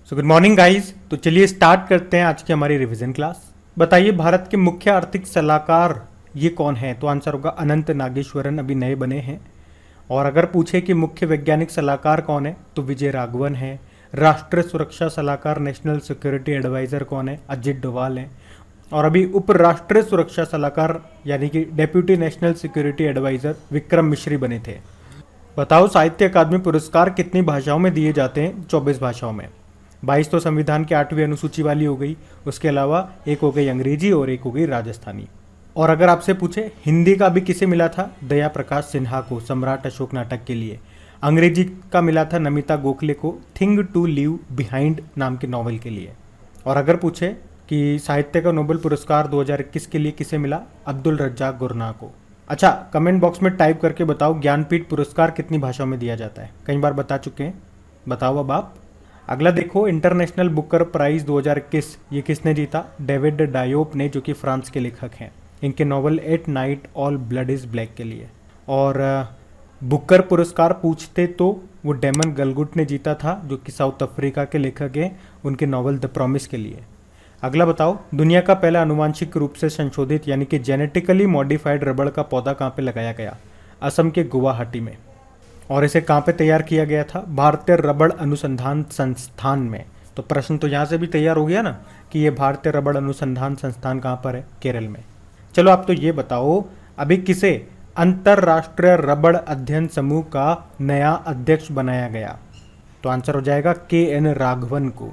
So good morning guys. तो चलिए start करते हैं आज की हमारी रिवीजन क्लास। बताइए भारत के मुख्य आर्थिक सलाहकार ये कौन है? तो आंसर होगा अनंत नागेश्वरन, अभी नए बने हैं। और अगर पूछे कि मुख्य वैज्ञानिक सलाहकार कौन है तो विजय राघवन है। राष्ट्रीय सुरक्षा सलाहकार नेशनल सिक्योरिटी एडवाइजर कौन है? अजित डोभाल है। और अभी उप राष्ट्रीय सुरक्षा सलाहकार यानी कि deputy national security advisor Vikram Misri बने थे। बताओ साहित्य अकादमी पुरस्कार कितनी भाषाओं में दिए जाते हैं? 24 भाषाओं में। 22 तो संविधान की 8वीं अनुसूची वाली हो गई, उसके अलावा एक हो गई अंग्रेजी और एक हो गई राजस्थानी। और अगर आपसे पूछे हिंदी का भी किसे मिला था? दया प्रकाश सिन्हा को, सम्राट अशोक नाटक के लिए। अंग्रेजी का मिला था नमिता गोखले को, थिंग टू लीव बिहाइंड नाम के नॉवल के लिए। और अगर पूछे कि साहित्य का नोबेल पुरस्कार 2021 के लिए किसे मिला? अब्दुल रज्जाक गुरनाह को। अच्छा, कमेंट बॉक्स में टाइप करके बताओ ज्ञानपीठ पुरस्कार कितनी भाषाओं में दिया जाता है? कई बार बता चुके हैं, बताओ अब आप। अगला देखो, इंटरनेशनल बुकर प्राइज 2021 ये किसने जीता? डेविड डायोप ने, जो कि फ्रांस के लेखक हैं, इनके novel at night all blood is black के लिए। और बुकर पुरस्कार पूछते तो वो डेमन गलगुट ने जीता था, जो कि साउथ अफ्रीका के लेखक हैं, उनके नॉवल द प्रॉमिस के लिए। अगला बताओ, दुनिया का पहला अनुवांशिक रूप से संशोधित यानी कि जेनेटिकली मॉडिफाइड रबड़ का पौधा कहाँ पे लगाया गया? असम के गुवाहाटी में। और इसे कहाँ पे तैयार किया गया था? भारतीय रबड़ अनुसंधान संस्थान में। तो प्रश्न तो यहाँ से भी तैयार हो गया ना कि ये भारतीय रबड़ अनुसंधान संस्थान कहाँ पर है? केरल में। चलो आप तो ये बताओ, अभी किसे अंतरराष्ट्रीय रबड़ अध्ययन समूह का नया अध्यक्ष बनाया गया? तो आंसर हो जाएगा KN राघवन को।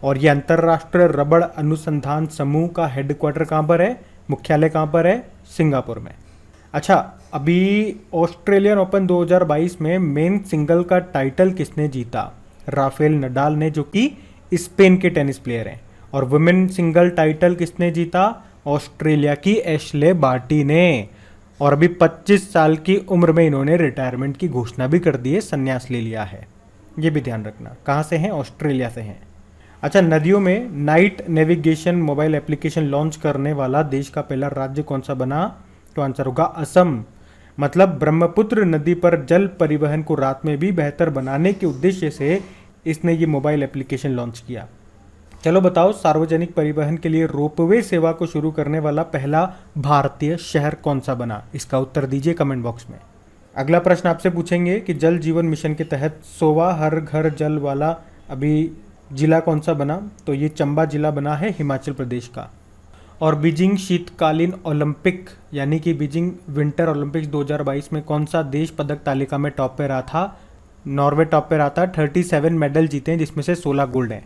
और ये अंतरराष्ट्रीय रबड़ अनुसंधान समूह का हेडक्वार्टर कहाँ पर है? मुख्यालय कहाँ पर है? सिंगापुर में। अच्छा, अभी ऑस्ट्रेलियन ओपन 2022 में मेन सिंगल का टाइटल किसने जीता? राफेल नडाल ने, जो कि स्पेन के टेनिस प्लेयर हैं। और वुमेन सिंगल टाइटल किसने जीता? ऑस्ट्रेलिया की एशले बार्टी ने। और अभी 25 साल की उम्र में इन्होंने रिटायरमेंट की घोषणा भी कर दी है, संन्यास ले लिया है। ये भी ध्यान रखना। कहाँ से हैं? ऑस्ट्रेलिया से हैं। अच्छा, नदियों में night navigation mobile application launch करने वाला देश का पहला राज्य कौन सा बना? तो आंसर होगा असम। मतलब ब्रह्मपुत्र नदी पर जल परिवहन को रात में भी बेहतर बनाने के उद्देश्य से इसने ये मोबाइल एप्लीकेशन लॉन्च किया। चलो बताओ, सार्वजनिक परिवहन के लिए रोपवे सेवा को शुरू करने वाला पहला भारतीय शहर कौन सा बना? इसका उत्तर दीजिए कमेंट बॉक्स में। अगला प्रश्न आपसे पूछेंगे कि जल जीवन मिशन के तहत 100वां हर घर जल वाला अभी जिला कौन सा बना? तो ये चंबा जिला बना है, हिमाचल प्रदेश का। और बीजिंग शीतकालीन ओलंपिक यानी कि बीजिंग विंटर ओलंपिक्स 2022 में कौन सा देश पदक तालिका में टॉप पे रहा था? नॉर्वे टॉप पे रहा था। 37 मेडल जीते हैं, जिसमें से 16 गोल्ड हैं।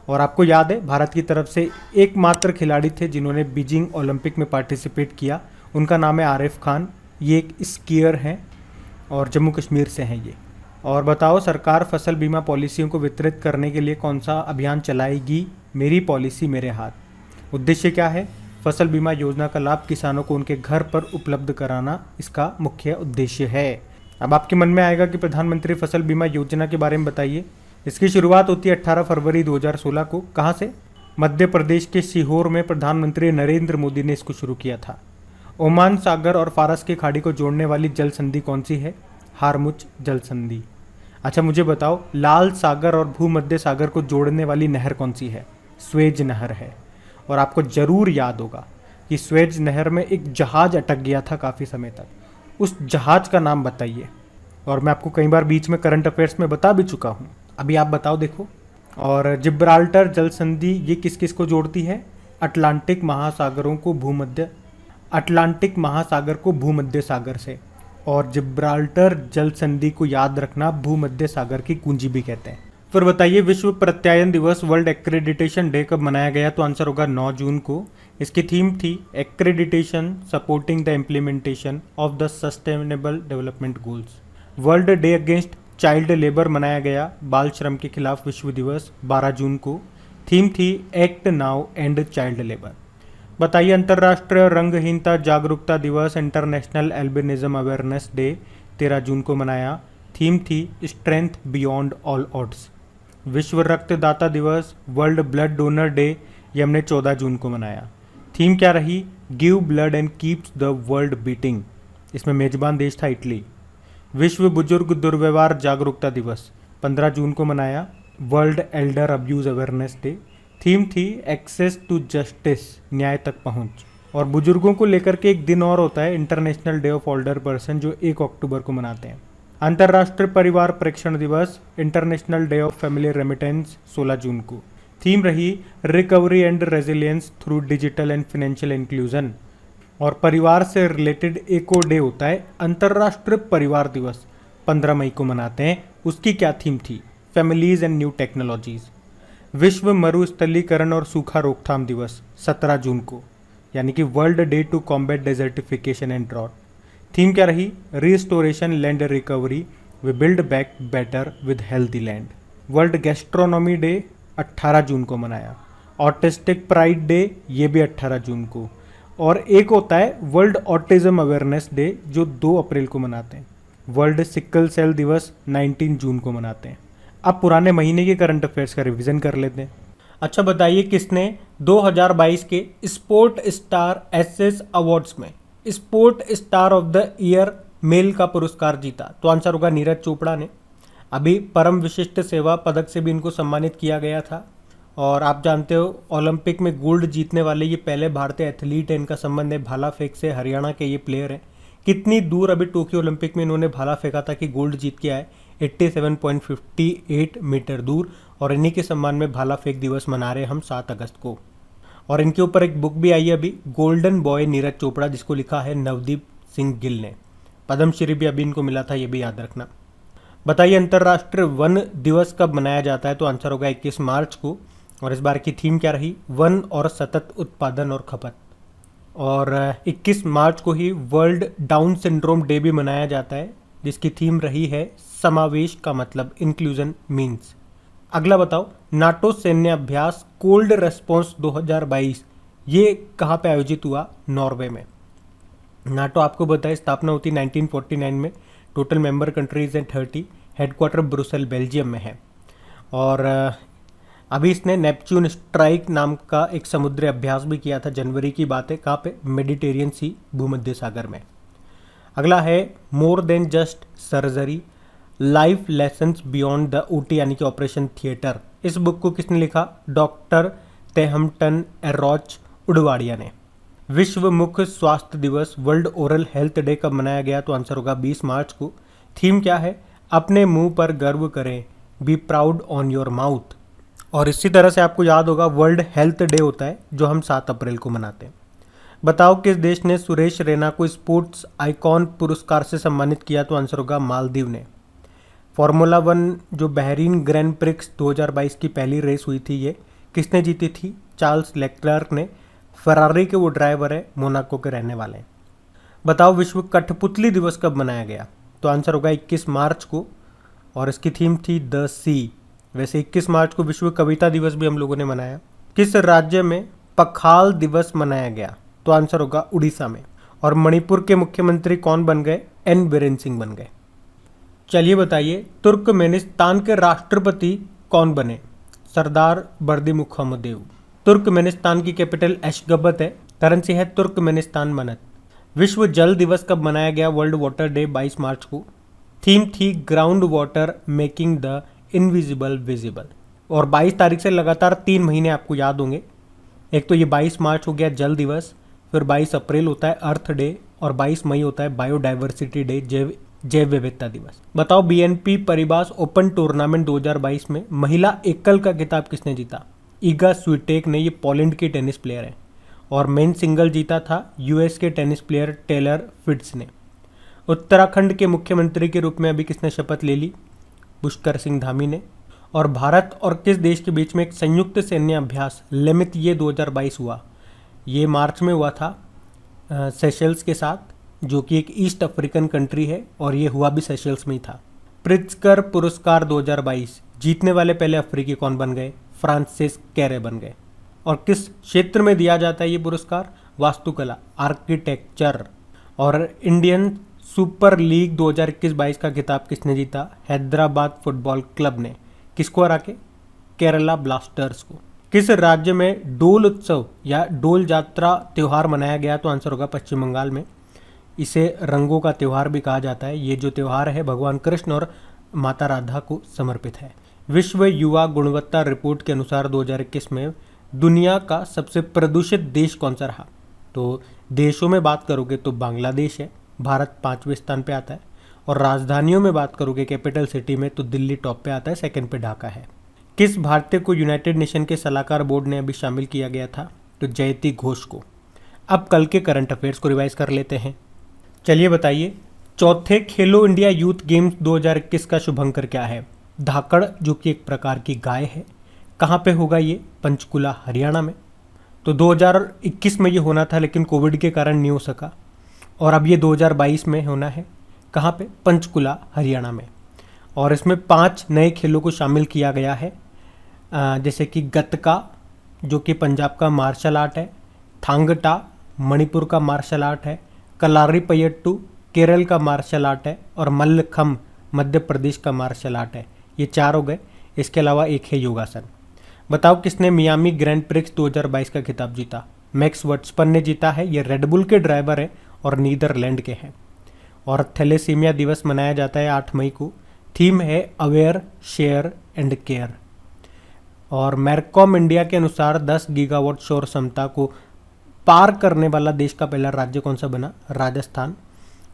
और आपको याद है, भारत की तरफ से एकमात्र खिलाड़ी थे जिन्होंने बीजिंग ओलंपिक में पार्टिसिपेट किया, उनका नाम है आरिफ खान। ये एक स्कीयर हैं और जम्मू कश्मीर से हैं ये। और बताओ, सरकार फसल बीमा पॉलिसियों को वितरित करने के लिए कौन सा अभियान चलाएगी? मेरी पॉलिसी मेरे हाथ। उद्देश्य क्या है? फसल बीमा योजना का लाभ किसानों को उनके घर पर उपलब्ध कराना इसका मुख्य उद्देश्य है। अब आपके मन में आएगा कि प्रधानमंत्री फसल बीमा योजना के बारे में बताइए। इसकी शुरुआत होती है 18 फरवरी 2016 को। कहाँ से? मध्य प्रदेश के सीहोर में प्रधानमंत्री नरेंद्र मोदी ने इसको शुरू किया था। ओमान सागर और फारस की खाड़ी को जोड़ने वाली जल संधि कौन सी है? हारमुज जल संधि। अच्छा, मुझे बताओ, लाल सागर और भूमध्य सागर को जोड़ने वाली नहर कौन सी है? स्वेज नहर है। और आपको जरूर याद होगा कि स्वेज नहर में एक जहाज अटक गया था काफ़ी समय तक। उस जहाज का नाम बताइए। और मैं आपको कई बार बीच में करंट अफेयर्स में बता भी चुका हूँ, अभी आप बताओ देखो। और जिब्राल्टर जल संधि ये किस किस को जोड़ती है? अटलांटिक महासागर को भूमध्य सागर से। और जिब्राल्टर जल संधि को याद रखना भूमध्य सागर की कुंजी भी कहते हैं। फिर बताइए, विश्व प्रत्यायन दिवस वर्ल्ड एक्रेडिटेशन डे कब मनाया गया? तो आंसर होगा 9 जून को। इसकी थीम थी accreditation supporting the implementation of the sustainable development goals. World day against child labour मनाया गया, बाल श्रम के खिलाफ विश्व दिवस, 12 जून को। थीम थी act now and child labour. बताइए, अंतर्राष्ट्रीय रंगहीनता जागरूकता दिवस इंटरनेशनल एल्बिनिज्म अवेयरनेस डे 13 जून को मनाया। थीम थी स्ट्रेंथ बियॉन्ड ऑल ऑड्स। विश्व रक्तदाता दिवस वर्ल्ड ब्लड डोनर डे ये हमने 14 जून को मनाया। थीम क्या रही? Give blood and keeps the world beating. इसमें मेजबान देश था इटली। विश्व बुजुर्ग दुर्व्यवहार जागरूकता दिवस 15 जून को मनाया। World Elder abuse awareness day. Theme थी एक्सेस टू जस्टिस, न्याय तक पहुंच। और बुजुर्गों को लेकर के एक दिन और होता है, international day of older person, जो 1 अक्टूबर को मनाते हैं। अंतर्राष्ट्रीय परिवार प्रेक्षण दिवस, international day of family remittance 16 जून को। थीम रही recovery and resilience through digital and financial inclusion. और परिवार से रिलेटेड एक और डे होता है, अंतर्राष्ट्रीय परिवार दिवस, 15 मई को मनाते हैं। उसकी क्या थीम थी? Families and new technologies. विश्व मरुस्थलीकरण और सूखा रोकथाम दिवस 17 जून को, यानी कि world day to combat desertification and drought. Theme क्या रही? Restoration land recovery, we build back better with healthy land. World gastronomy day 18 जून को मनाया। ऑटिस्टिक प्राइड डे, ये भी 18 जून को। और एक होता है वर्ल्ड ऑटिज्म अवेयरनेस डे, जो 2 अप्रैल को मनाते हैं। वर्ल्ड सिकल सेल दिवस 19 जून को मनाते हैं। अब पुराने महीने के करंट अफेयर्स का रिवीजन कर लेते हैं। अच्छा बताइए, किसने 2022 के स्पोर्ट स्टार एसएस अवार्ड्स में sport star of the year male का पुरस्कार जीता? तो आंसर होगा नीरज चोपड़ा ने। अभी परम विशिष्ट सेवा पदक से भी इनको सम्मानित किया गया था। और आप जानते हो, ओलंपिक में गोल्ड जीतने वाले ये पहले भारतीय एथलीट हैं। इनका संबंध है भाला फेंक से, हरियाणा के ये प्लेयर हैं। कितनी दूर अभी टोक्यो ओलंपिक में इन्होंने भाला फेंका था कि गोल्ड जीत के आए? 87.58 मीटर दूर। और इन्हीं के सम्मान में भाला फेंक दिवस मना रहे हम 7 अगस्त को। और इनके ऊपर एक बुक भी आई है अभी, गोल्डन बॉय नीरज चोपड़ा, जिसको लिखा है नवदीप सिंह गिल ने। पद्मश्री भी अभी इनको मिला था, ये भी याद रखना। बताइए, अंतर्राष्ट्रीय वन दिवस कब मनाया जाता है? तो आंसर होगा 21 मार्च को। और इस बार की थीम क्या रही? वन और सतत उत्पादन और खपत। और 21 मार्च को ही वर्ल्ड डाउन सिंड्रोम डे भी मनाया जाता है, जिसकी थीम रही है समावेश का मतलब, इंक्लूजन मीन्स। अगला बताओ, नाटो सैन्य अभ्यास कोल्ड रेस्पॉन्स 2022 ये कहाँ पे आयोजित हुआ? नॉर्वे में। नाटो आपको बताए स्थापना होती 1949 में। टोटल मेंबर कंट्रीज हैं 30। हेडक्वार्टर ब्रुसेल बेल्जियम में है। और अभी इसने नेपच्यून स्ट्राइक नाम का एक समुद्री अभ्यास भी किया था। जनवरी की बात है। कहाँ पे? मेडिटेरियन सी, भूमध्य सागर में। अगला है more than just surgery, life lessons beyond the OT, यानी कि ऑपरेशन थिएटर। इस बुक को किसने लिखा? डॉक्टर तेहमटन एरोच उडवाडिया ने। विश्व मुख स्वास्थ्य दिवस, वर्ल्ड ओरल हेल्थ डे कब मनाया गया? तो आंसर होगा 20 मार्च को। थीम क्या है? अपने मुंह पर गर्व करें, be proud on your mouth. और इसी तरह से आपको याद होगा वर्ल्ड हेल्थ डे होता है, जो हम 7 अप्रैल को मनाते हैं। बताओ, किस देश ने सुरेश रैना को स्पोर्ट्स आइकॉन पुरस्कार से सम्मानित किया? तो आंसर होगा मालदीव ने। फार्मूला 1 जो बहरीन ग्रैंड प्रिक्स 2022 की पहली रेस हुई थी, ये किसने जीती थी? चार्ल्स लेक्लर्क ने। फरारी के वो ड्राइवर है, मोनाको के रहने वाले हैं। बताओ, विश्व कठपुतली दिवस कब मनाया गया? तो आंसर होगा 21 मार्च को। और इसकी थीम थी द सी। वैसे 21 मार्च को विश्व कविता दिवस भी हम लोगों ने मनाया। किस राज्य में पखाल दिवस मनाया गया? तो आंसर होगा उड़ीसा में। और मणिपुर के मुख्यमंत्री कौन बन गए? एन बीरेन सिंह बन गए। चलिए बताइए, तुर्कमेनिस्तान के राष्ट्रपति कौन बने? सरदार बर्दी मुखमदेव। तुर्कमेनिस्तान की कैपिटल एशगबत है। करेंसी है तुर्कमेनिस्तान मनत। विश्व जल दिवस कब मनाया गया? वर्ल्ड वाटर डे 22 मार्च को। थीम थी ground water making the invisible visible. और 22 तारीख से लगातार 3 महीने आपको याद होंगे। एक तो ये 22 मार्च हो गया जल दिवस, फिर 22 अप्रैल होता है अर्थ डे, और 22 मई होता है बायोडाइवर्सिटी डे, जैव विविधता दिवस। बताओ, बीएनपी परिबास ओपन टूर्नामेंट 2022 में महिला एकल का खिताब किसने जीता? ईगा स्वीटेक ने। ये पोलैंड की टेनिस प्लेयर है। और मेन सिंगल जीता था यूएस के टेनिस प्लेयर टेलर फिट्स ने। उत्तराखंड के मुख्यमंत्री के रूप में अभी किसने शपथ ले ली? पुष्कर सिंह धामी ने। और भारत और किस देश के बीच में एक संयुक्त सैन्य अभ्यास लेमित ये 2022 हुआ? ये मार्च में हुआ था सेशल्स के साथ, जो कि एक ईस्ट अफ्रीकन कंट्री है। और ये हुआ भी सेशल्स में ही था। प्रित्जकर पुरस्कार 2022 जीतने वाले पहले अफ्रीकी कौन बन गए? फ्रांसिस कैरे बन गए। और किस क्षेत्र में दिया जाता है ये पुरस्कार? वास्तुकला, आर्किटेक्चर। और इंडियन सुपर लीग 2021-22 का खिताब किसने जीता? हैदराबाद फुटबॉल क्लब ने। किसको हरा के? केरला ब्लास्टर्स को। किस राज्य में डोल उत्सव या डोल जात्रा त्यौहार मनाया गया? तो आंसर होगा पश्चिम बंगाल में। इसे रंगों का त्यौहार भी कहा जाता है। ये जो त्यौहार है भगवान कृष्ण और माता राधा को समर्पित है। विश्व युवा गुणवत्ता रिपोर्ट के अनुसार 2021 में दुनिया का सबसे प्रदूषित देश कौन सा रहा? तो देशों में बात करोगे तो बांग्लादेश है, भारत 5वें स्थान पे आता है। और राजधानियों में बात करोगे कैपिटल सिटी में तो दिल्ली टॉप पे आता है, सेकंड पे ढाका है। किस भारतीय को यूनाइटेड नेशन के सलाहकार बोर्ड ने अभी शामिल किया गया था? तो जयति घोष को। अब कल के करंट अफेयर्स को रिवाइज कर लेते हैं। चलिए बताइए, चौथे खेलो इंडिया यूथ गेम्स 2021 का शुभंकर क्या है? धाकड़, जो कि एक प्रकार की गाय है। कहाँ पे होगा ये? पंचकुला, हरियाणा में। तो 2021 में ये होना था लेकिन कोविड के कारण नहीं हो सका, और अब ये 2022 में होना है। कहाँ पे? पंचकुला, हरियाणा में। और इसमें 5 नए खेलों को शामिल किया गया है, जैसे कि गतका, जो कि पंजाब का मार्शल आर्ट है, थांगटा मणिपुर का मार्शल आर्ट है, कलारीपयट्टू केरल का मार्शल आर्ट है, और मल्लखम्ब मध्य प्रदेश का मार्शल आर्ट है। ये 4 हो गए। इसके अलावा एक है योगासन। बताओ किसने मियामी ग्रैंड प्रिक्स 2022 का खिताब जीता? मैक्स वर्स्टपन ने जीता है। ये रेडबुल के ड्राइवर हैं और नीदरलैंड के हैं। और थैलेसीमिया दिवस मनाया जाता है 8 मई को। थीम है अवेयर, शेयर एंड केयर। और मैरकॉम इंडिया के अनुसार 10 गीगावाट सौर क्षमता को पार करने वाला देश का पहला राज्य कौन सा बना? राजस्थान।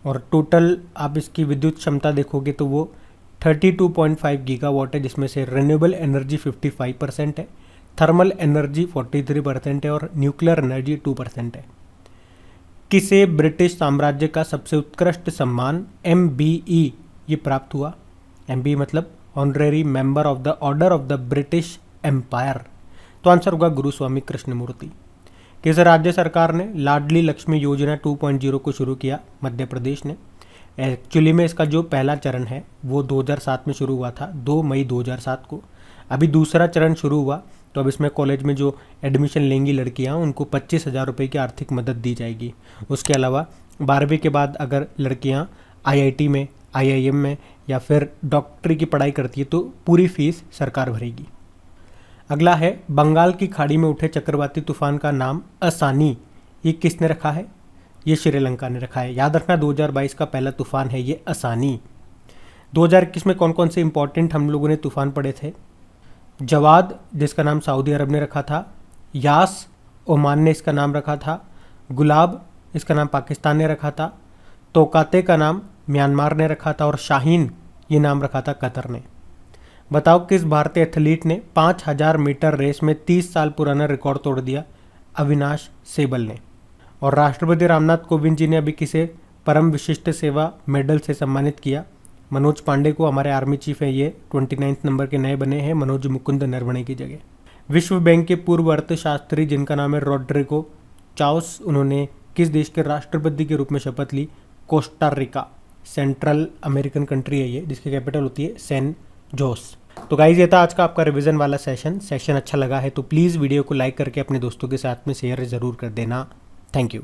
और टोटल आप इसकी विद्युत क्षमता देखोगे तो वो 32.5 गीगावाट है, जिसमें से रिन्यूएबल एनर्जी 55% है, थर्मल एनर्जी 43% है और न्यूक्लियर एनर्जी 2% है। किसे ब्रिटिश साम्राज्य का सबसे उत्कृष्ट सम्मान MBE ये प्राप्त हुआ? MBE मतलब honorary member of the order of the British Empire. तो आंसर होगा गुरुस्वामी कृष्णमूर्ति। किस राज्य सरकार ने लाडली लक्ष्मी योजना 2.0 को शुरू किया? मध्य प्रदेश ने। एक्चुअली में इसका जो पहला चरण है वो 2007 में शुरू हुआ था, 2 मई 2007 को। अभी दूसरा चरण शुरू हुआ, तो अब इसमें कॉलेज में जो एडमिशन लेंगी लड़कियां उनको 25,000 रुपये की आर्थिक मदद दी जाएगी। उसके अलावा 12वीं के बाद अगर लड़कियां IIT में, IIM में या फिर डॉक्टरी की पढ़ाई करती है तो पूरी फीस सरकार भरेगी। अगला है, बंगाल की खाड़ी में उठे चक्रवाती तूफान का नाम असानी, ये किसने रखा है? ये श्रीलंका ने रखा है। याद रखना 2022 का पहला तूफान है ये असानी। 2021 में कौन कौन से इंपॉर्टेंट हम लोगों ने तूफान पढ़े थे? जवाद, जिसका नाम सऊदी अरब ने रखा था। यास, ओमान ने इसका नाम रखा था। गुलाब, इसका नाम पाकिस्तान ने रखा था। तोकाते का नाम म्यांमार ने रखा था। और शाहीन, ये नाम रखा था कतर ने। बताओ किस भारतीय एथलीट ने 5000 मीटर रेस में 30 साल पुराना रिकॉर्ड तोड़ दिया? अविनाश सेबल ने। और राष्ट्रपति रामनाथ कोविंद जी ने अभी किसे परम विशिष्ट सेवा मेडल से सम्मानित किया? मनोज पांडे को। हमारे आर्मी चीफ हैं ये, 29 नंबर के नए बने हैं मनोज मुकुंद नरवणे की जगह। विश्व बैंक के पूर्व अर्थशास्त्री जिनका नाम है रॉड्रिगो चाउस, उन्होंने किस देश के राष्ट्रपति के रूप में शपथ ली? Costa Rica, Central American country है ये, जिसकी कैपिटल होती है सैन जोस। तो गाइज ये था आज का आपका रिवीजन वाला सेशन अच्छा लगा है तो प्लीज़ वीडियो को लाइक करके अपने दोस्तों के साथ में शेयर ज़रूर कर देना। Thank you.